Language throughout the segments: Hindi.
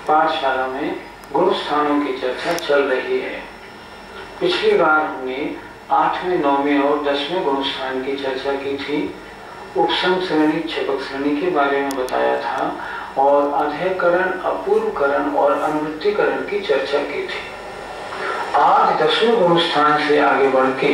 पाठशाला में गुण स्थानों की चर्चा चल रही है। पिछली बार हमने 8वें, 9वें और 10वें गुण स्थान की चर्चा की थी। उपसम श्रेणी, छपक श्रेणी के बारे में बताया था और अधेयकरण, अपूर्वकरण और अनुवृत्तिकरण की चर्चा की थी। आज 10वें गुण स्थान से आगे बढ़ के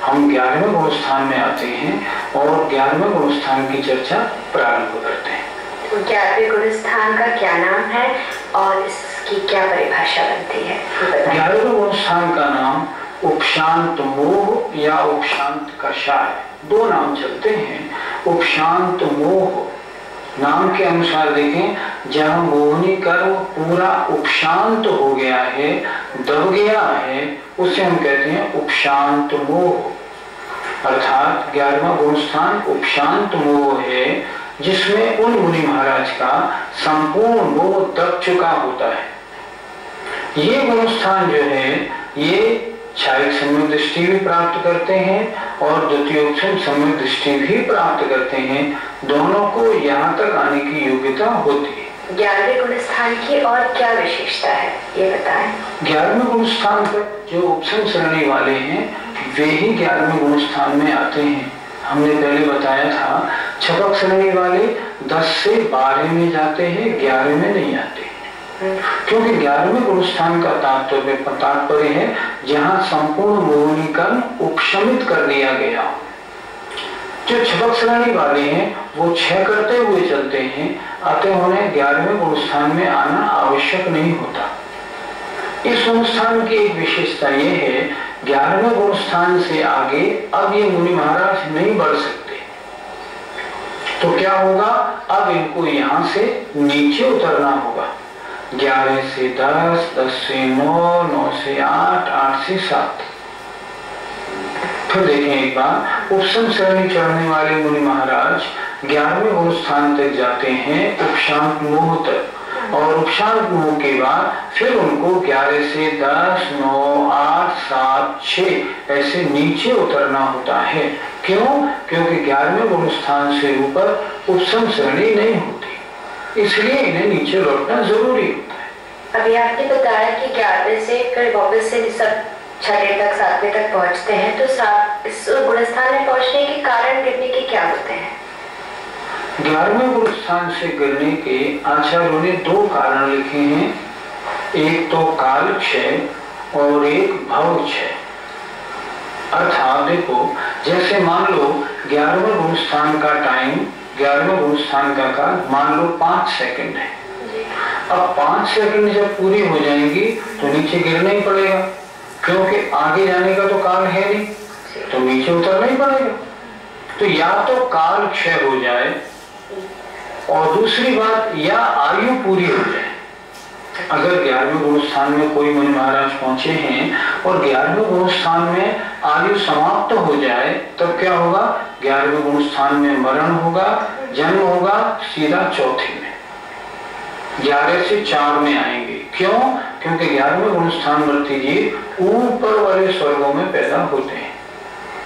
हम 11वें गुण स्थान में आते हैं और 11वें गुण स्थान की चर्चा प्रारंभ करते हैं। तो 11वें गुण स्थान का क्या नाम है और इसकी क्या परिभाषा बनती है? 11वें गुण स्थान का नाम उपशांत मोह या उपशांत कषाय, दो नाम चलते हैं। उपशांत मोह नाम के अनुसार देखें, जहाँ मोहनी कर्म पूरा उपशांत हो गया है, दब गया है, उसे हम कहते हैं उपशांत मोह। अर्थात 11वां गुण स्थान उपशांत मोह है, जिसमें उन मुनि महाराज का संपूर्ण मोह दब चुका होता है। ये गुण स्थान जो है, ये क्षायिक सम्यक दृष्टि भी प्राप्त करते हैं और द्वितीयोपम सम्यक दृष्टि भी प्राप्त करते हैं। दोनों को यहाँ तक आने की योग्यता होती है। 11वें गुण स्थान की और क्या विशेषता है, ये बताएं। 11वें गुण स्थान पर जो उपसम श्रेणी वाले हैं, वे ही 11वें गुण स्थान में आते हैं। हमने पहले बताया था छपक श्रेणी वाले 10 से 12 में जाते हैं, 11 में नहीं आते, क्योंकि 11वें गुण स्थान का तात्पर्य है जहाँ संपूर्ण मोहनी कर्म उपशमित कर दिया गया। जो छपक श्रेणी वाले हैं वो 6 करते हुए चलते हैं, अतः उन्हें 11वें गुण स्थान में आना आवश्यक नहीं होता। इस गुण स्थान की एक विशेषता ये है, 11वें गुण स्थान से आगे अब ये मुनि महाराज नहीं बढ़ सकते। तो क्या होगा, अब इनको यहाँ से नीचे उतरना होगा। 11 से 10, 10 से 9, 9 से 8, 8 से 7। फिर देखें एक बार, उपसम श्रेणी चढ़ने वाले मुनि महाराज 11वें गुण स्थान तक जाते हैं, उपशांत मोह तक, और उपशांत मोह के बाद फिर उनको 11 से 10, 9, 8, 7, 6 ऐसे नीचे उतरना होता है। क्यों? क्योंकि 11वें गुण स्थान से ऊपर उपसम श्रेणी नहीं होती, इसलिए इन्हें नीचे लौटना जरूरी होता है। अभी आपने बताया कि 11वें से फिर वापस से सब 6वें तक 7वें तक पहुंचते हैं, तो इस गुण स्थान में पहुंचने के कारण गिरने के क्या होते हैं? 11वें गुण स्थान से गिरने के आचार्यों ने 2 कारण लिखे हैं, एक तो काल क्षय और एक भव क्षय। अर्थात देखो, जैसे मान लो 11वें गुण स्थान का टाइम, 11वें गुण स्थान का काल मान लो 5 सेकंड है। अब 5 सेकंड जब पूरी हो जाएंगी तो नीचे गिरना ही पड़ेगा, क्योंकि आगे जाने का तो काल है नहीं, तो नीचे उतरना ही पड़ेगा। तो या तो काल क्षय हो जाए और दूसरी बात, या आयु पूरी हो जाए। अगर 11वें गुण स्थान में कोई मुनि महाराज पहुंचे हैं और 11वें गुण स्थान में आयु समाप्त हो जाए, तब क्या होगा, 11वें गुण स्थान में मरण होगा, जन्म होगा सीधा चौथे में, 11 से 4 में आएंगे। क्यों? क्योंकि 11वें गुण स्थान वर्ती जीव ऊपर वाले स्वर्गों में पैदा होते हैं,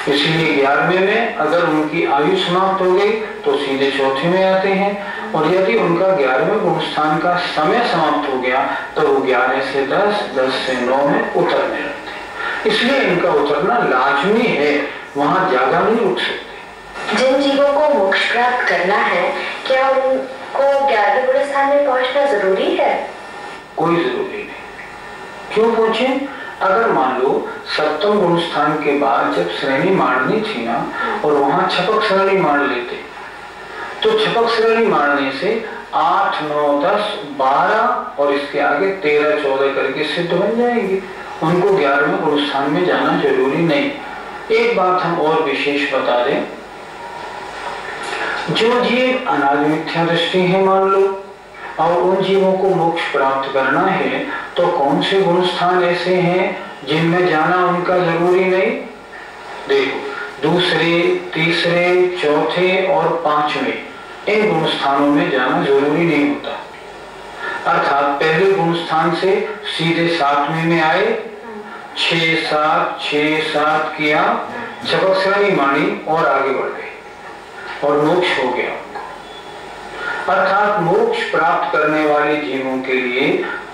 इसलिए 11वें में अगर उनकी आयु समाप्त हो गई तो सीधे चौथे में आते हैं, और यदि उनका 11वें गुण स्थान का समय समाप्त हो गया तो वो 11 से 10, 10 से 9 में उतरने लगते हैं। इसलिए इनका उतरना लाजमी है, वहां ज्यादा नहीं उठ सकते। जिन जीवों को मोक्ष प्राप्त करना है, क्या उनको 11वें गुण स्थान में पहुंचना जरूरी है? कोई जरूरी नहीं। क्यों पूछे? अगर मान लो 7वें गुण स्थान के बाद जब श्रेणी मारनी थी ना, और वहां छपक श्रेणी मार लेते, तो छपक श्रेणी मारने से 8, 9, 10, 12 और इसके आगे 13, 14 करके सिद्ध बन जाएंगे। उनको 11वें गुण स्थान में जाना जरूरी नहीं। एक बात हम और विशेष बता दें, जो जीव अनादि मिथ्या दृष्टि है मान लो, और उन जीवों को मोक्ष प्राप्त करना है, तो कौन से गुण स्थान ऐसे हैं जिनमें जाना उनका जरूरी नहीं? देखो, दूसरे, तीसरे, चौथे और 5वें, इन गुण स्थानों में जाना जरूरी नहीं होता। अर्थात पहले गुण स्थान से सीधे 7वें में आए, 6, 7, 6, 7 किया, छपक श्रेणी मानी और आगे बढ़ गए और मोक्ष हो गया। अर्थात मोक्ष प्राप्त करने वाले जीवों के लिए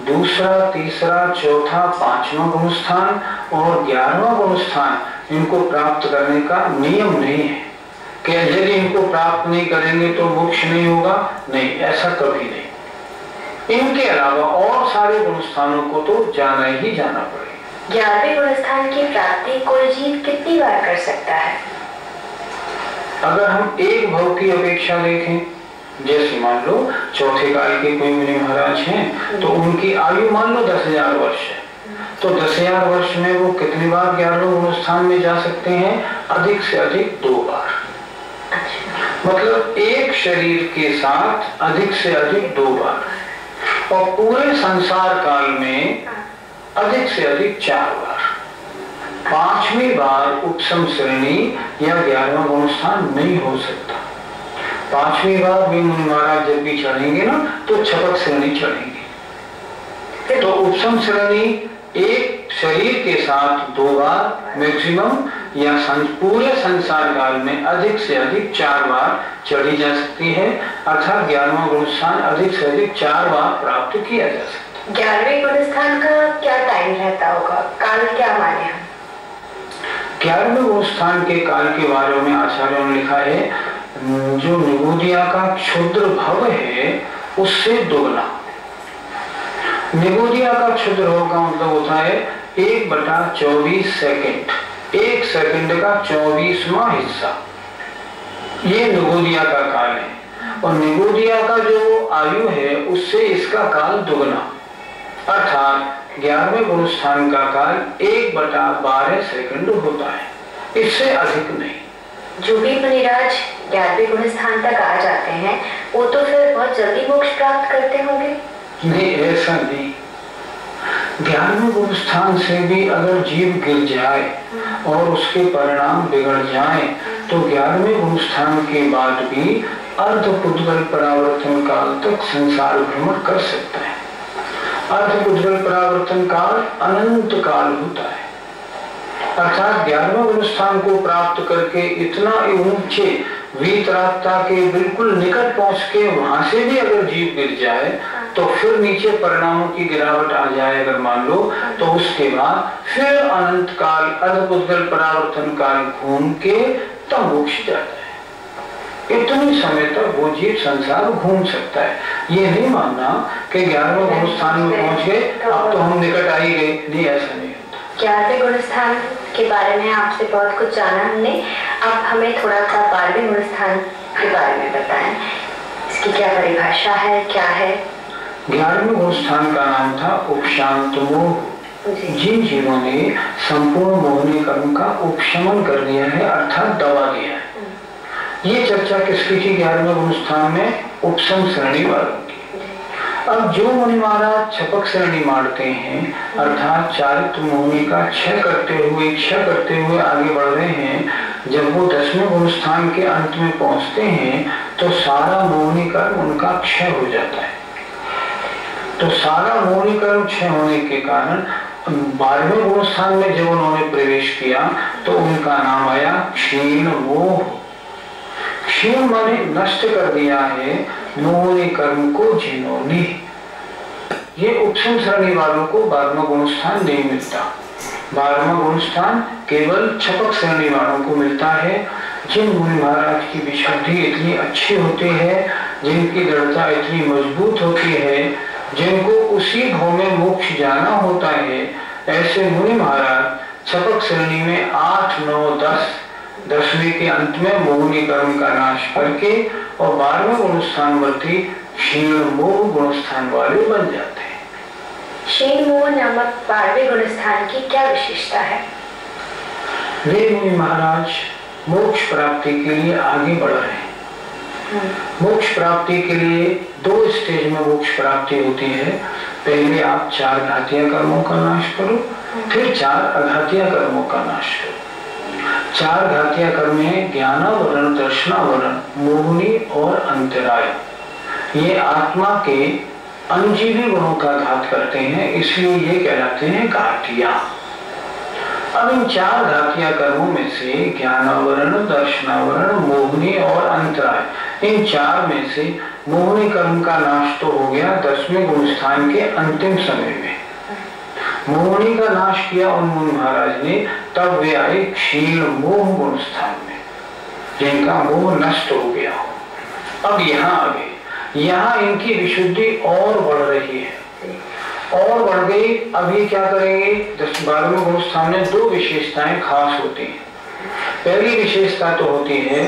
दूसरा, तीसरा, चौथा, पांचवा गुण स्थान और 11वां गुण स्थान इनको प्राप्त करने का नियम नहीं है कि यदि इनको प्राप्त नहीं करेंगे तो मोक्ष नहीं होगा। नहीं, ऐसा कभी नहीं। इनके अलावा और सारे गुण स्थानों को तो जाना ही जाना पड़ेगा। 11वें गुण स्थान की प्राप्ति कोई जीव कितनी बार कर सकता है? अगर हम एक भव की अपेक्षा देखें, जैसे मान लो चौथे काल के कोई मुनि महाराज हैं तो उनकी आयु मान लो 10,000 वर्ष है, तो 10,000 वर्ष में वो कितनी बार 11वें गुण स्थान में जा सकते हैं? अधिक से अधिक 2 बार। मतलब एक शरीर के साथ अधिक से अधिक 2 बार, और पूरे संसार काल में अधिक से अधिक 4 बार। 5वीं बार उपसम श्रेणी या 11वां गुण स्थान नहीं हो सकता। 5वीं बार भी मुनि महाराज जब भी चढ़ेंगे ना तो छपक श्रेणी चढ़ेंगे। तो उपसम श्रेणी एक शरीर के साथ 2 बार मैक्सिमम, या पूरे संसार काल में अधिक से अधिक 4 बार चढ़ी जा सकती है। अर्थात 11वां गुण स्थान अधिक से अधिक 4 बार प्राप्त किया जा सकता है। 11वें गुण स्थान का क्या टाइम रहता होगा? काल क्या माने हम? 11वें गुण स्थान के काल के बारे में आचार्यों ने लिखा है, जो निगोदिया का क्षुद्र भव है उससे दुगना। निगोदिया का क्षुद्र भव का मतलब होता है 1/24 सेकंड, 1 सेकंड का 24वां हिस्सा, ये निगोदिया का काल है। और निगोदिया का जो आयु है उससे इसका काल दुगना, अर्थात 11वें गुण स्थान का काल 1/12 सेकंड होता है, इससे अधिक नहीं। जो भी मुनिराज 11वें गुण स्थान तक आ जाते हैं वो तो फिर बहुत जल्दी मोक्ष प्राप्त करते होंगे? नहीं, ऐसा नहीं। 11वें गुण स्थान से भी अगर जीव गिर जाए और उसके परिणाम बिगड़ जाए तो 11वें गुण स्थान के बाद भी अर्धपुद्गल परावर्तन काल तक संसार भ्रमण कर सकता है। अर्धपुद्गल परावर्तन काल अनंत काल होता है, अर्थात 11वें गुण स्थान को प्राप्त करके इतना ऊंचे वीतरागता के बिल्कुल निकट पहुंच के वहां से भी अगर जीव गिर जाए तो फिर नीचे परिणामों की गिरावट आ जाए अगर मान लो, तो उसके बाद फिर अनंत काल अर्धपुद्गल परावर्तन काल घूम के तब मोक्ष जाता है। इतने समय तक वो जीव संसार घूम सकता है। ये नहीं मानना कि 11वें गुण स्थान में पहुंच गए अब तो हम निकट आ ही गए, नहीं, ऐसा नहीं होता। 11वें गुण स्थान के बारे में आपसे बहुत कुछ जाना हमने, अब हमें थोड़ा सा 12वें गुण स्थान के बारे में बताएं, इसकी क्या परिभाषा है, क्या है? 11वें गुण स्थान का नाम था उपशांत मोह। जिन जीवों ने संपूर्ण मोहनी कर्म का उपशमन कर दिया है, अर्थात दबा दिया है। ये चर्चा किसकी थी 11वें गुण स्थान में? उपशम श्रेणी वालों की। अब जो मुनि महाराज छपक श्रेणी मारते हैं, अर्थात चारित्र मोहनी का क्षय करते हुए आगे बढ़ रहे हैं, जब वो 10वें गुण स्थान के अंत में पहुंचते हैं तो सारा मोहनी कर्म उनका क्षय हो जाता है। तो सारा मोहनी कर्म क्षय होने के कारण 12वें गुण स्थान में जब उन्होंने प्रवेश किया तो उनका नाम आया क्षीण मोह। क्षीण माने नष्ट कर दिया है मोहनी कर्म को जिन्होंने। ये उपशम श्रेणी वालों को 12वां गुण स्थान नहीं मिलता। 12वां गुण स्थान केवल छपक श्रेणी वालों को मिलता है। जिन मुनि महाराज की विशुद्धि इतनी अच्छी होती है, जिनकी दृढ़ता इतनी मजबूत होती है, जिनको उसी भाव में मोक्ष जाना होता है, ऐसे मुनि महाराज छपक श्रेणी में 8, 9, 10, 10वें के अंत में मोहनी कर्म का नाश करके और 12वें गुण स्थान वर्ती क्षीण मोह गुण स्थान वाले बन जाते हैं। क्षीण मोह नामक 12वें गुण स्थान की क्या विशेषता है? वे मुनि महाराज मोक्ष प्राप्ति के लिए आगे बढ़ रहे हैं। मोक्ष प्राप्ति के लिए 2 स्टेज में मोक्ष प्राप्ति होती है। पहले आप 4 घातीय कर्मों का नाश करो, फिर 4 अघातीय कर्मों का नाश करो। 4 घातीय कर्म है ज्ञानावरण, दर्शनावरण, मोहनी और अंतराय। ये आत्मा के अनुजीवी गुणों का घात करते हैं, इसलिए ये कहलाते हैं घातिया। अब इन 4 घातीय कर्मों में से ज्ञानावरण, दर्शनावरण, मोहनी और अंतराय, इन 4 में से मोहनी कर्म का नाश तो हो गया 10वें गुण स्थान के अंतिम समय में। मोहनी का नाश किया उन मुनि महाराज ने, तब वे आए क्षीण मोह गुण स्थान में, जिनका मोह नष्ट हो गया हो। अब यहाँ आ गए, यहाँ इनकी विशुद्धि और बढ़ रही है, और बढ़ गई। अभी क्या करेंगे, 10-12वें गुण स्थान में 2 विशेषताएं खास होती हैं। पहली विशेषता तो होती है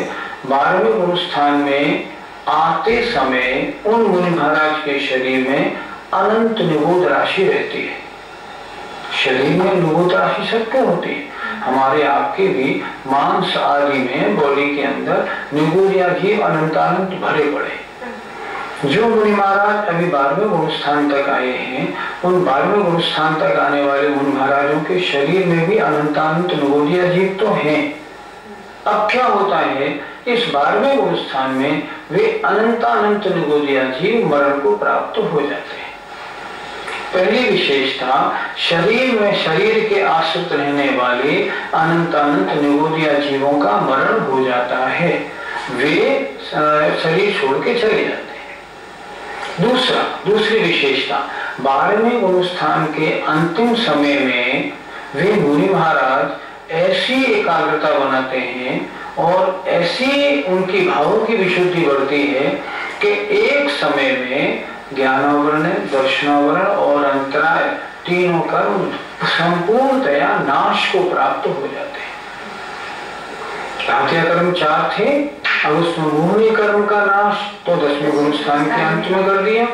12वें गुण स्थान में आते समय उन मुनि महाराज के शरीर में अनंत निगूढ़ राशि रहती है। शरीर में निगूढ़ राशि सबके होती है, हमारे आपके भी मांस आदि में, बॉडी के अंदर निगूढ़ या जीव अनंतानंत भरे पड़े। जो मुनि महाराज अभी 12वें गुण स्थान तक आए हैं, उन 12वें गुण स्थान तक आने वाले मुनि महाराजों के शरीर में भी अनंतानंत निगूढ़ या जीव तो हैं। अब क्या होता है, इस 12वें गुण स्थान में वे अनंतानंत निगूढ़ या जीव मरण को प्राप्त हो जाते हैं। पहली विशेषता, शरीर में शरीर के आश्रित रहने वाले अनंतानंत निगूढ़ या जीवों का मरण हो जाता है, वे शरीर छोड़ के चले जाते हैं। दूसरी विशेषता, 12वें गुण स्थान के अंतिम समय में वे मुनि महाराज ऐसी एकाग्रता बनाते हैं और ऐसी उनकी भावों की विशुद्धि बढ़ती है कि एक समय में ज्ञानावरण, दर्शनावरण और अंतराय तीनों कर्म संपूर्णतया नाश को प्राप्त हो जाते हैं। घातिया कर्म 4 थे, अब उसमें मोहनी कर्म का नाश तो 10वें गुण स्थान के अंत में कर दिया।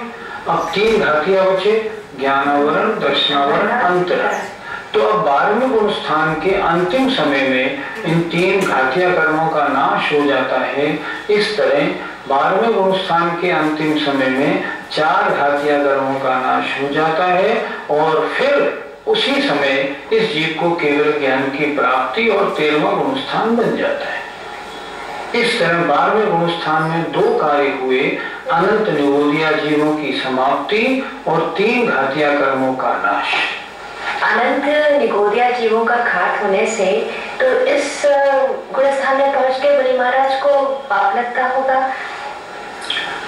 अब 3 घातिया बचे, ज्ञानावरण, दर्शनावरण, अंतराय। तो अब 12वें गुण स्थान के अंतिम समय में इन 3 घातिया कर्मों का नाश हो जाता है। इस तरह 12वें गुण स्थान के अंतिम समय में 4 घातिया कर्मों का नाश हो जाता है और फिर उसी समय इस जीव को केवल ज्ञान की प्राप्ति और 13वां गुण स्थान बन जाता है। इस तरह 12वें गुण स्थान में 2 कार्य हुए, अनंत निगूढ़ जीवों की समाप्ति और 3 घातिया कर्मों का नाश। अनंत निगूढ़ जीवों का घात होने से तो इस गुण स्थान में पहुंच के बलि महाराज को पाप लगता होगा।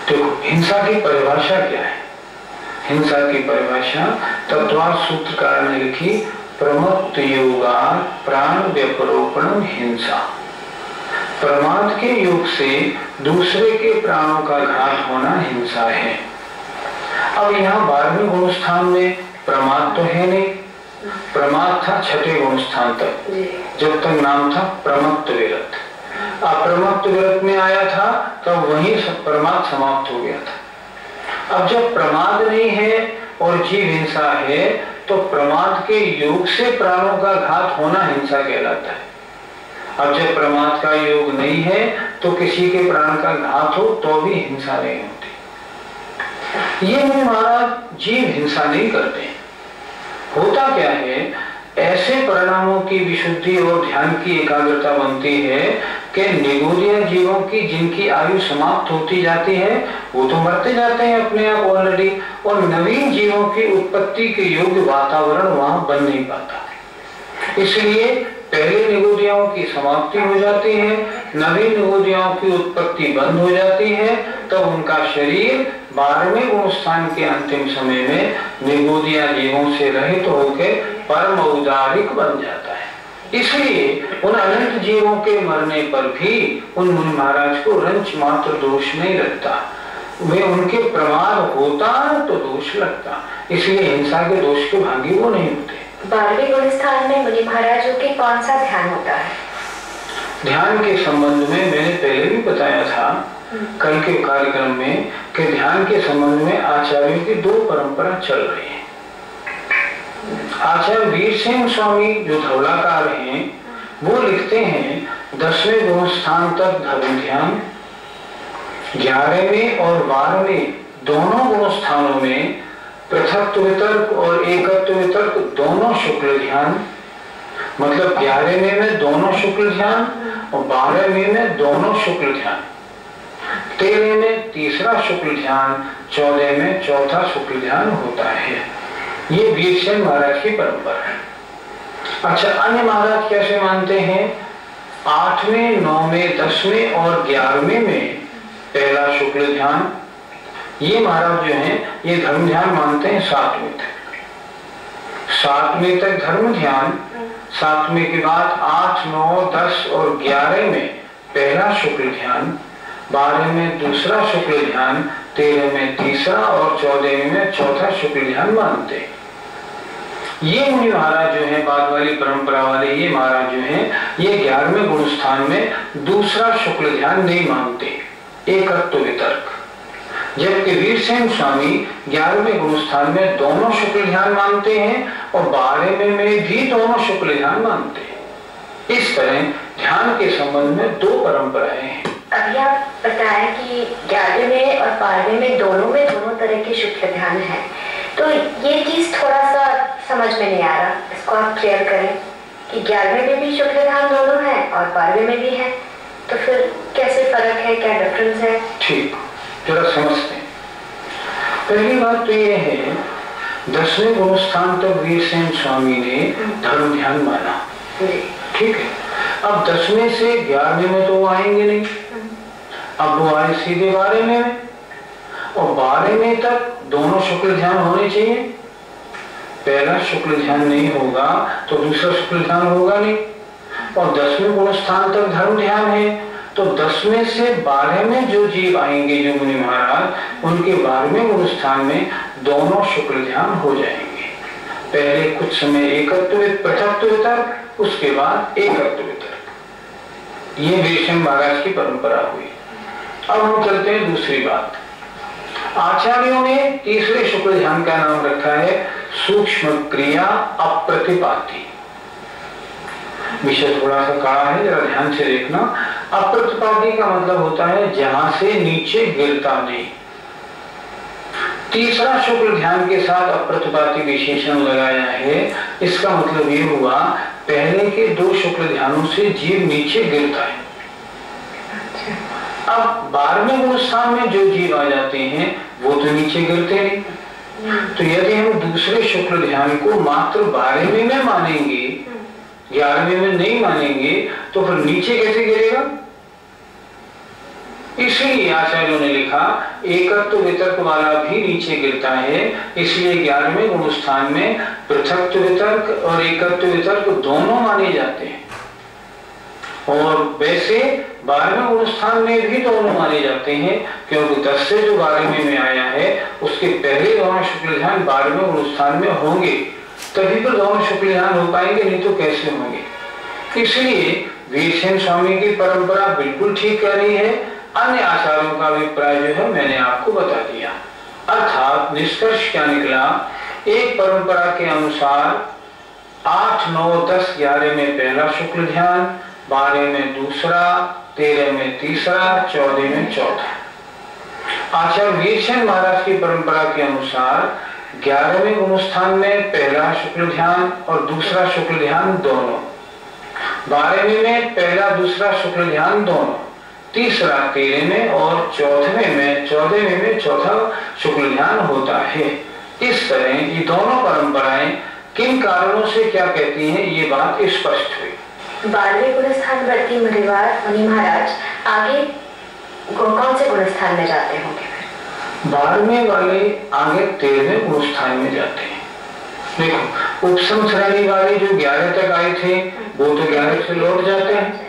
देखो, हिंसा की परिभाषा क्या है? हिंसा की परिभाषा तत्वार्थ सूत्रकार ने लिखी, प्रमत्त योगा प्राण व्यपरोपण हिंसा। प्रमाद के योग से दूसरे के प्राणों का घात होना हिंसा है। अब यहाँ 12वें गुण स्थान में प्रमाद तो है नहीं, प्रमाद था 6ठे गुण स्थान तक, जब तक नाम था प्रमत्त विरत। अप्रमत्त विरत में आया था तब वहीं प्रमाद समाप्त हो गया था। अब जब प्रमाद नहीं है और जीव हिंसा है तो प्रमाद के योग से प्राणों का घात होना हिंसा कहलाता है। अब जब प्रमाद का योग नहीं है तो किसी के प्राण का घात हो तो भी हिंसा नहीं होती। ये मुनि महाराज जीव हिंसा नहीं करते। होता क्या है, ऐसे परिणामों की विशुद्धि और ध्यान की एकाग्रता बनती है कि निगूढ़ जीवों की जिनकी आयु समाप्त होती जाती है वो तो मरते जाते हैं अपने आप ऑलरेडी, और नवीन जीवों की उत्पत्ति के योग्य वातावरण वहां बन नहीं पाता। इसलिए पहले निगूढ़ियों की समाप्ति हो जाती है, नवीन निगूढ़ियों की उत्पत्ति बंद हो जाती है, तब उनका शरीर 12वें गुण स्थान के अंतिम समय में निगूढ़िया जीवों से रहित होकर परम औदारिक बन जाता है। इसलिए उन अनंत जीवों के मरने पर भी उन मुनि महाराज को रंच मात्र दोष नहीं लगता। वे उनके प्रमाद होता तो दोष लगता, इसलिए हिंसा के दोष के भागी वो नहीं होते। 12वें गुण स्थान में मुनि महाराजों के कौन सा ध्यान होता है? ध्यान के संबंध में मैंने पहले भी बताया था कल के कार्यक्रम में कि ध्यान के संबंध में आचार्यों की 2 परंपरा चल रही है। आचार्य वीर सिंह स्वामी जो धवलाकार हैं वो लिखते हैं 10वें गुण स्थान तक धर्म ध्यान, 11वें और 12वें दोनों गुण स्थानों में पृथक्त्व वितर्क और एकत्व वितर्क दोनों शुक्ल ध्यान, मतलब 11वें में दोनों शुक्ल ध्यान और 12वें में दोनों शुक्ल ध्यान, 13वें में तीसरा शुक्ल ध्यान, 14वें में चौथा शुक्ल ध्यान होता है। ये वीरसेन महाराज की परंपरा है। अच्छा, अन्य महाराज कैसे मानते हैं? 8वें, 9वें, 10वें और 11वें में पहला शुक्ल ध्यान। ये महाराज जो हैं ये धर्म ध्यान मानते हैं 7वें तक। 7वें तक धर्म ध्यान, 7वें के बाद 8, 9, 10 और 11 में पहला शुक्ल ध्यान, 12 में दूसरा शुक्ल ध्यान, 13 में तीसरा और 14 में चौथा शुक्ल ध्यान मानते हैं। ये मुनि महाराज जो है बाद वाली परंपरा वाले, ये महाराज जो हैं ये 11वें गुण स्थान में दूसरा शुक्ल ध्यान नहीं मानते, एकत्व वितर्क। जबकि वीरसेन स्वामी 11वें गुण स्थान में दोनों शुक्ल ध्यान मानते हैं और 12वें में भी दोनों शुक्ल ध्यान मानते हैं। इस तरह ध्यान के संबंध में 2 परंपराएं हैं। अभी आप बताएं कि 11वें और 12वें में दोनों तरह के शुक्ल ध्यान है, तो ये चीज थोड़ा सा समझ में नहीं आ रहा, इसको आप क्लियर करें कि 11वें में भी शुक्ल ध्यान दोनों है और 12वें में भी है, तो फिर कैसे फर्क है, क्या डिफरेंस है? ठीक, जरा समझते हैं। पहली बात तो ये है 10वें गुण स्थान तक वीरसेन स्वामी ने धर्म ध्यान माना, ठीक है। अब 10वें से 11वें में तो वो आएंगे नहीं, अब वो आए सीधे 12वें में, और 12वें तक दोनों शुक्ल ध्यान होने चाहिए। पहला शुक्ल ध्यान नहीं होगा तो दूसरा शुक्ल ध्यान होगा नहीं, और 10वें गुण स्थान तक धर्म ध्यान है, तो 10वें से 12वें जो जीव आएंगे जो मुनि महाराज, उनके 12वें गुण स्थान में दोनों शुक्ल ध्यान हो जाएंगे। पहले कुछ समय एकत्व पृथक्त्व वितर्क, उसके बाद एकत्व वितर्क। ये वीरसेन महाराज की परंपरा हुई। अब हम चलते हैं दूसरी बात। आचार्यों ने तीसरे शुक्ल ध्यान का नाम रखा है सूक्ष्म क्रिया अप्रतिपाती। विषय थोड़ा सा कड़ा है, जरा ध्यान से देखना। अप्रतिपाती का मतलब होता है जहां से नीचे गिरता नहीं। तीसरा शुक्ल ध्यान के साथ अप्रतिपाती विशेषण लगाया है, इसका मतलब ये हुआ पहले के 2 शुक्ल ध्यानों से जीव नीचे गिरता है। अब 12वें गुण स्थान में जो जीव आ जाते हैं वो तो नीचे गिरते नहीं। तो यदि हम दूसरे शुक्ल ध्यान को मात्र 12वें में मानेंगे, 11वें में नहीं मानेंगे, तो फिर नीचे कैसे गिरेगा? इसलिए आचार्यों ने लिखा एकत्व वितर्क वाला भी नीचे गिरता है, इसलिए 11वें गुण स्थान में पृथक्त्व वितर्क और एकत्व वितर्क दोनों माने जाते हैं। और वैसे 12वें गुण स्थान में भी दोनों माने जाते हैं, क्योंकि 10 से जो 12वें में आया है उसके पहले दोनों शुक्ल ध्यान 12वें गुण स्थान में होंगे, तभी तो दोनों शुक्ल ध्यान हो पाएंगे, नहीं तो कैसे होंगे। इसलिए वीरसेन स्वामी की परंपरा बिल्कुल ठीक कह रही है। अन्य आचार्यों का अभिप्राय जो है मैंने आपको बता दिया। अर्थात निष्कर्ष क्या निकला, एक परंपरा के अनुसार 8, 9, 10, 11 में पहला शुक्ल ध्यान, 12 में दूसरा, 13 में तीसरा, 14 में चौथा। आचार्य वीरसेन महाराज की परंपरा के अनुसार 11वें गुण स्थान में पहला शुक्ल ध्यान और दूसरा शुक्ल ध्यान दोनों, 12वें में पहला दूसरा शुक्ल ध्यान दोनों, तीसरा 13 में और 14वें में चौथा शुक्ल ध्यान होता है। इस तरह ये दोनों परंपराएं किन कारणों से क्या कहती हैं, ये बात स्पष्ट हुई। 12वें गुण स्थान वर्ती मुनि महाराज आगे कौन से गुण स्थान में जाते होंगे? 12वें वाले आगे 13वें गुण स्थान में जाते हैं। देखो उपसम श्रेणी वाले जो 11 तक आए थे वो तो 11 से लौट जाते हैं,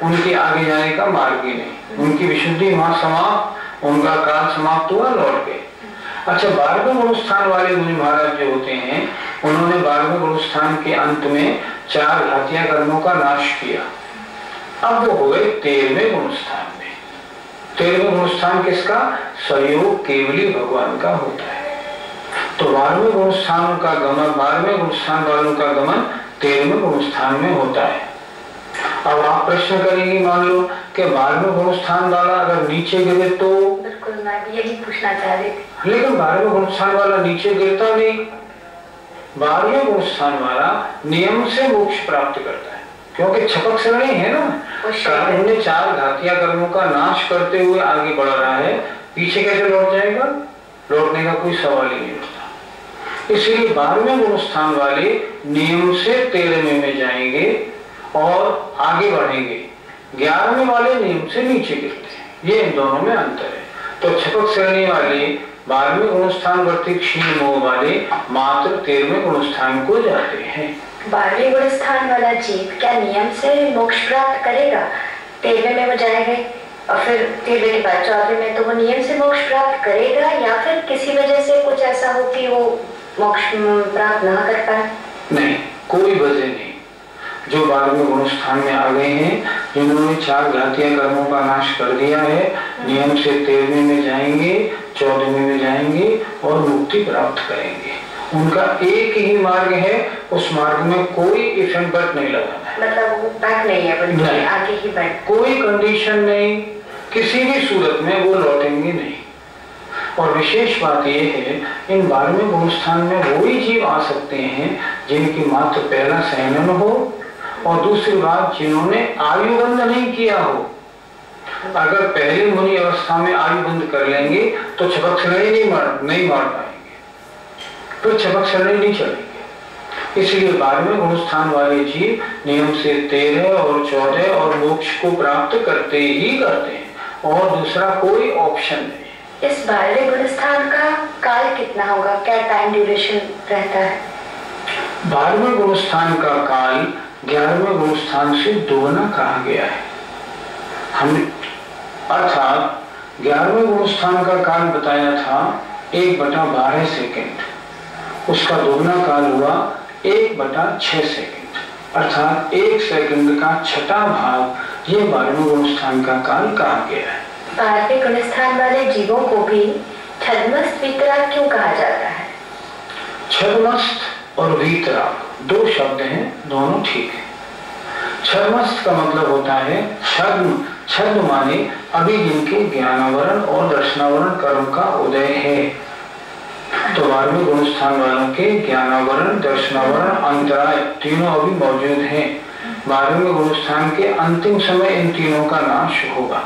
उनके आगे जाने का मार्ग ही नहीं, उनकी विशुद्धि वहां समाप्त, उनका काल समाप्त हुआ, लौट गए। अच्छा, 12वें गुण स्थान वाले मुनि महाराज जो होते हैं उन्होंने 12वें गुण स्थान के अंत में 4 घातिया कर्मों का नाश किया। अब वो हो गए 13वें गुण स्थान में। 13वें गुण स्थान किसका? सहयोग केवली भगवान का होता है। तो 12वें गुण स्थान का गमन, 12वें गुण स्थान वालों का गमन 13वें गुण स्थान में होता है। अब आप प्रश्न करेंगे, मान लो कि 12वें गुण स्थान वाला अगर नीचे गिरे तो? बिल्कुल, मैं भी यही पूछना चाह रही थी। लेकिन 12वें गुण स्थान वाला नीचे गिरता नहीं। 12वें गुण स्थान वाला नियम से मोक्ष प्राप्त करता है, क्योंकि छपक से नहीं है ना, उन्हें 4 घातिया कर्मों का नाश करते हुए आगे बढ़ रहा है, पीछे कैसे लौट जाएगा? लौटने का कोई सवाल ही नहीं उठता। इसलिए 12वें गुण स्थान वाले नियम से 13वें में जाएंगे और आगे बढ़ेंगे। 11वें वाले नियम से नीचे गिरते हैं। ये इन दोनों में अंतर है। तो छपक श्रेणी वाले 12वें गुणस्थान वर्ती क्षीण मोह वाले मात्र 13वें गुणस्थान को जाते हैं। 12वें गुणस्थान वाला जीव क्या नियम से मोक्ष प्राप्त करेगा? 13वें में वो जाएगा और फिर 13वें के बाद 14वें में, तो वो नियम से मोक्ष प्राप्त करेगा या फिर किसी वजह से कुछ ऐसा हो कि वो मोक्ष प्राप्त ना कर पाए? नहीं, कोई वजह नहीं। जो 12वें गुणस्थान में आ गए हैं, जिन्होंने 4 घातीय कर्मों का नाश कर दिया है, नियम से 13वें में जाएंगे, 14वें में जाएंगे और मुक्ति प्राप्त करेंगे। उनका एक ही मार्ग है, उस मार्ग में कोई इफ एंड बट नहीं लगाना है। मतलब वो बैक नहीं है, बल्कि आगे ही बढ़, कोई कंडीशन नहीं, किसी भी सूरत में वो लौटेंगे नहीं। और विशेष बात यह है, इन 12वें गुणस्थान में वही जीव आ सकते हैं जिनकी मात्र पहला सहनन हो, और दूसरी बात जिन्होंने आयुबंध नहीं किया हो। अगर पहले मुनि अवस्था में आयुबंध कर लेंगे तो छपक श्रेणी नहीं मार पाएंगे, फिर छपक श्रेणी नहीं चलेंगे। इसलिए 12वें गुणस्थान वाले जीव नियम से 13 और 14 और मोक्ष को प्राप्त करते ही करते हैं, और दूसरा कोई ऑप्शन नहीं। इस 12वें गुणस्थान का काल कितना होगा? क्या टाइम ड्यूरेशन रहता है? 12वें गुणस्थान का काल 11वें गुणस्थान से दोगुना कहा गया है। हमने अर्थात 11वें गुणस्थान का काल बताया था 1/12 सेकेंड, उसका दोगुना काल हुआ 1/6 सेकेंड, अर्थात 1 सेकेंड का 6वां भाग ये 12वें गुणस्थान का काल कहा गया है। 12वें गुणस्थान वाले जीवों को भी छद्मस्त वीतराग क्यों कहा जाता है? छद्मस्त और वीतराग 2 शब्द हैं, दोनों ठीक है। छद्मस्त का मतलब होता है छद्म माने अभी जिनके ज्ञानावरण और दर्शनावरण कर्म का उदय है। तो 12वें गुणस्थान वालों के ज्ञानावरण, दर्शनावरण, अंतराय तीनों अभी मौजूद हैं। 12वें गुणस्थान के अंतिम समय इन तीनों का नाश होगा।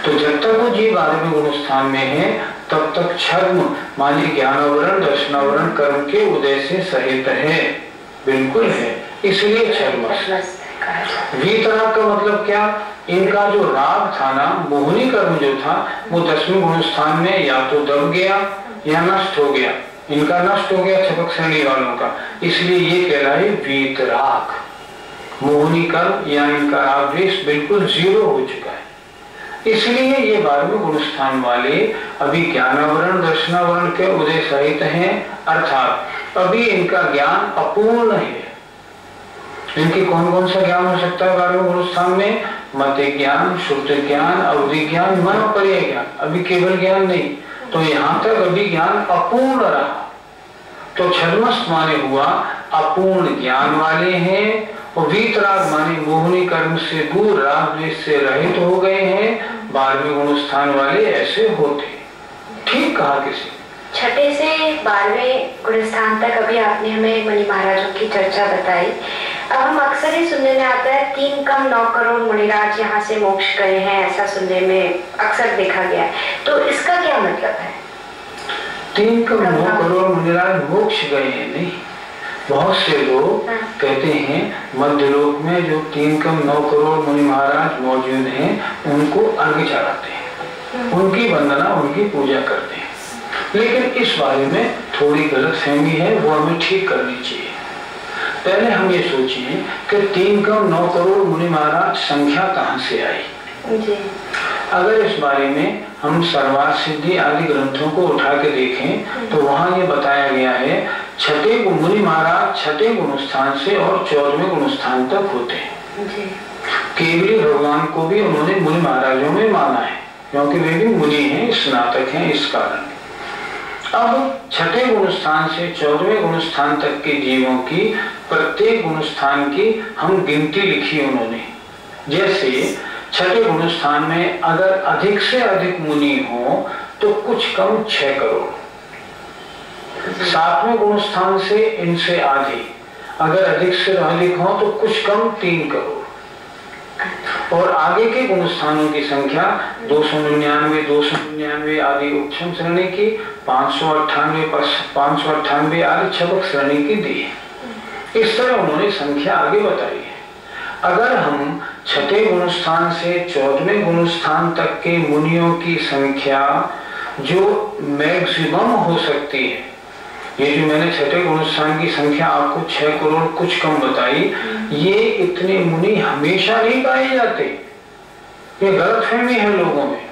तो जब तक वो जीव 12वें गुणस्थान में है, तब तक छद्म माने ज्ञानावरण, दर्शनावरण कर्म के उदय से सहित है, बिल्कुल है, इसलिए छद्मस्त। वीतराग का मतलब क्या? इनका जो राग था ना, मोहनी कर्म जो था, वो 10वें गुणस्थान में या तो दब गया या नष्ट हो गया। इनका नष्ट हो गया छपक श्रेणी वालों का, इसलिए ये कहलाए वीतराग। मोहनी कर्म या इनका राग द्वेष बिल्कुल 0 हो चुका है, इसलिए ये 12वें गुणस्थान वाले अभी ज्ञानावरण, दर्शनावरण के उदय सहित हैं, अर्थात अभी इनका ज्ञान अपूर्ण है। इनके कौन कौन सा ज्ञान हो सकता है 12वें गुणस्थान में? मत ज्ञान, श्रुति ज्ञान, अवधि ज्ञान, मनोपर्य ज्ञान, अभी केवल ज्ञान नहीं। तो यहाँ तक अभी ज्ञान अपूर्ण रहा। तो छद्मस्त माने हुआ अपूर्ण ज्ञान वाले हैं, और वीतराग माने मोहनी कर्म से दूर, राग द्वेष से रहित हो गए हैं। 12वें गुणस्थान वाले ऐसे होते। ठीक कहा किसी। 6 से 12वें गुणस्थान तक अभी आपने हमें मुनि महाराजों की चर्चा बताई। अब हम अक्सर ही सुनने में आता है 3 कम 9 करोड़ मुनिराज यहाँ से मोक्ष गए हैं, ऐसा सुनने में अक्सर देखा गया। तो इसका क्या मतलब है? 3 कम 9 करोड़ मुनिराज मोक्ष गए हैं नहीं, बहुत से लोग कहते हैं मध्यलोक में जो 3 कम 9 करोड़ मुनि महाराज मौजूद हैं, उनको अर्घ्य चढ़ाते हैं, उनकी वंदना, उनकी पूजा करते हैं। लेकिन इस बारे में थोड़ी गलतफहमी है, वो हमें ठीक करनी चाहिए। पहले हम ये सोचिए कि 3 कम 9 करोड़ मुनि महाराज संख्या कहाँ से आई जी? अगर इस बारे में हम सर्वार्थ सिद्धि आदि ग्रंथों को उठा के देखें तो वहां ये बताया गया है 6ठे मुनि महाराज 6ठे गुणस्थान से और 14वें गुणस्थान तक होते हैं। केवली भगवान को भी उन्होंने मुनि महाराजों में माना है, क्योंकि वे भी मुनि हैं, स्नातक हैं, इस कारण। अब 6ठे गुणस्थान से 14वें गुणस्थान तक के जीवों की प्रत्येक गुणस्थान की हम गिनती लिखी उन्होंने। जैसे 6ठे गुणस्थान में अगर अधिक से अधिक मुनि हो तो कुछ कम 6 करोड़, 7वें गुणस्थान से इनसे आधे, अगर अधिक से अधिक हो तो कुछ कम 3 करोड़, और आगे के गुणस्थानों की संख्या 299, 299 आदि उच्चम श्रेणी की, 598 आदि छपक श्रेणी की दी है। इस तरह उन्होंने संख्या आगे बताई है। अगर हम छठे गुणस्थान से 14वें गुणस्थान तक के मुनियों की संख्या जो मैक्सिमम हो सकती है, ये जो मैंने छठे गुणस्थान की संख्या आपको 6 करोड़ कुछ कम बताई, ये इतने मुनि हमेशा नहीं पाए जाते। ये गलतफहमी है लोगों में।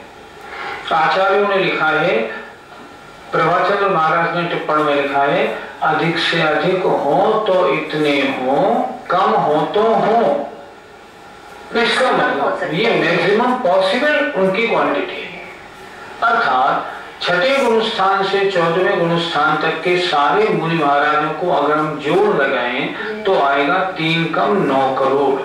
आचार्यों ने लिखा है, प्रभाचंद्र महाराज ने टिप्पण में लिखा है, अधिक से अधिक हो तो इतने हो, कम हो तो हो। इसका मतलब ये मैक्सिमम पॉसिबल उनकी क्वांटिटी है। अर्थात छठे गुणस्थान से 14वें गुणस्थान तक के सारे मुनि महाराजों को अगर हम जोड़ लगाएं तो आएगा 3 कम 9 करोड़।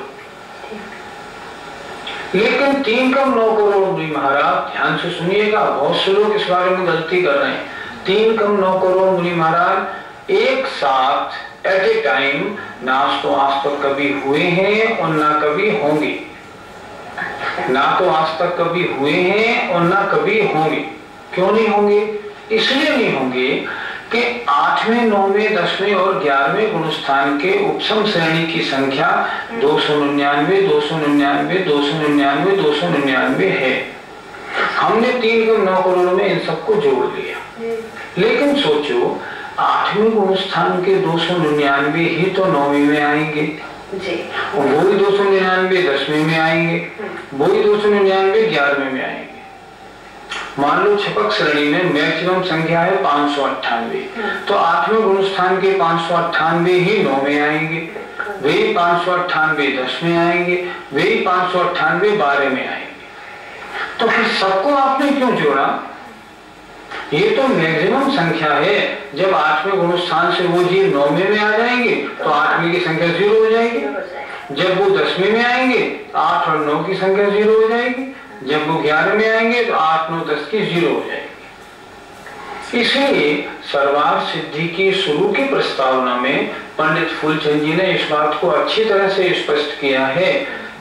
लेकिन 3 कम 9 करोड़ मुनि महाराज, ध्यान से सुनिएगा, बहुत से लोग इस बारे में गलती कर रहे हैं। 3 कम 9 करोड़ मुनि महाराज एक साथ एट ए टाइम ना तो आज तक कभी हुए हैं और ना कभी होंगे। ना तो आज तक कभी हुए हैं और ना कभी होंगे। क्यों नहीं होंगे? इसलिए नहीं होंगे कि 8वें, 9वें, 10वें और 11वें गुणस्थान के उपसम श्रेणी की संख्या 299, 299, 299, 299 है। हमने 3 कम 9 करोड़ में इन सबको जोड़ लिया। लेकिन सोचो, 8वें गुणस्थान के 299 ही तो 9वीं में आएंगे, वही 299 10वें में आएंगे, वही 299 11वें में आएंगे। मान लो छपक श्रेणी में मैक्सिमम संख्या है 598, तो 8वें गुणस्थान के 598 ही 9 में आएंगे, वही 598 10 में आएंगे, वही 598 12 में आएंगे। तो फिर सबको आपने क्यों जोड़ा? ये तो मैक्सिमम संख्या है। जब 8वें गुणस्थान से वो जीव 9वें में आ जाएंगे तो 8वें की संख्या 0 हो जाएगी। जब वो 10वें में आएंगे 8 और 9 की संख्या 0 हो जाएगी। जब वो 11 में आएंगे तो 8, 9, 10 की 0 हो जाएगी। इसलिए सर्वार्थ सिद्धि की शुरू की प्रस्तावना में पंडित फूलचंद जी ने इस बात को अच्छी तरह से स्पष्ट किया है।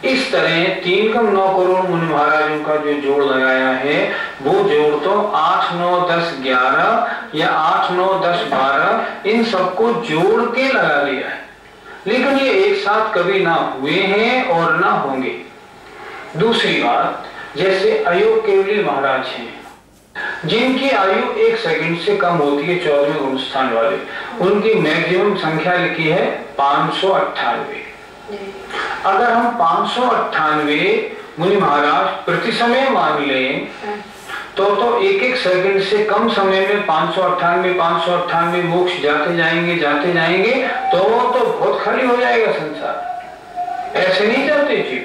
इस तरह 3 कम 9 करोड़ मुनि महाराजों का जो जोड़ लगाया है, वो जोड़ तो 8, 9, 10, 11 या 8, 9, 10, 12 इन सबको जोड़ के लगा लिया है। लेकिन ये एक साथ कभी ना हुए हैं और ना होंगे। दूसरी बात, जैसे अयोग केवली महाराज हैं, जिनकी आयु 1 सेकंड से कम होती है, 14वें गुणस्थान वाले, उनकी मैक्सिमम संख्या लिखी है 598। अगर हम 598 मुनि महाराज प्रति समय मान लें तो 1-1 सेकंड से कम समय में 598 मोक्ष जाते जाएंगे तो बहुत खाली हो जाएगा संसार। ऐसे नहीं जाते जी।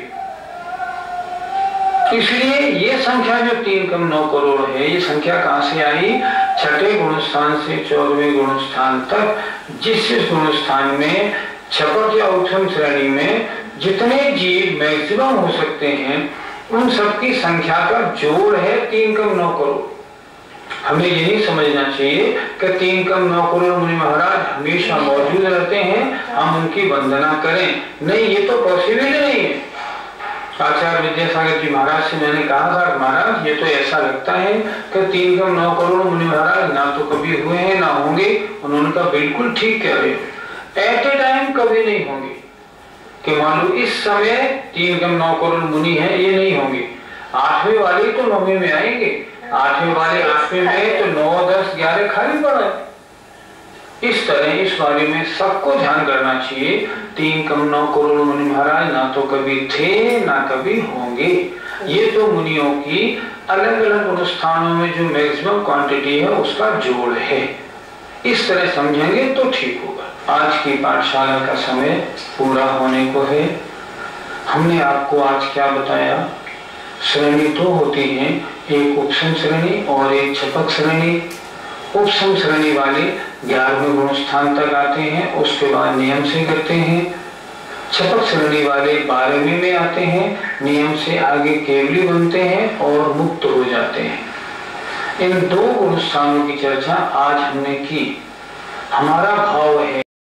इसलिए ये संख्या जो 3 कम 9 करोड़ है, ये संख्या कहां से आई? छठे गुणस्थान से 14वें गुणस्थान तक, जिस गुणस्थान में छपक या उपसम श्रेणी में जितने जीव मैक्सिमम हो सकते हैं, उन सबकी संख्या का जोड़ है 3 कम 9 करोड़। हमें ये नहीं समझना चाहिए कि 3 कम 9 करोड़ मुनि महाराज हमेशा मौजूद रहते हैं, हम उनकी वंदना करें। नहीं, ये तो पॉसिबल नहीं है। आचार्य विद्यासागर जी महाराज से मैंने कहा था, महाराज ये तो ऐसा लगता है कि 3 कम 9 करोड़ मुनि महाराज ना तो कभी हुए हैं ना होंगे। उन्होंने कहा बिल्कुल ठीक कह रहे हो, एट ए टाइम कभी नहीं होंगे। कि मान लो इस समय 3 कम 9 करोड़ मुनि हैं, ये नहीं होंगे। 8वें वाले तो 9वें में आएंगे, 8वें वाले 8वें में, तो 9, 10, 11 खाली पड़ा है। इस तरह इस बारे में सबको ध्यान करना चाहिए। 3 कम 9 करोड़ मुनि महाराज ना तो कभी थे ना कभी होंगे। ये तो मुनियों की अलग अलग गुणस्थानों में जो मैक्सिमम क्वांटिटी है उसका जोड़ है। इस तरह समझेंगे तो ठीक होगा। आज की पाठशाला का समय पूरा होने को है। हमने आपको आज क्या बताया? श्रेणी 2 होती है, एक उपसम श्रेणी और एक छपक श्रेणी। उपसम श्रेणी वाले 11वें गुणस्थान तक आते हैं, उसके बाद नियम से करते हैं। छपक श्रेणी वाले 12वें में आते हैं, नियम से आगे केवली बनते हैं और मुक्त हो जाते हैं। इन 2 गुणस्थानों की चर्चा आज हमने की। हमारा भाव है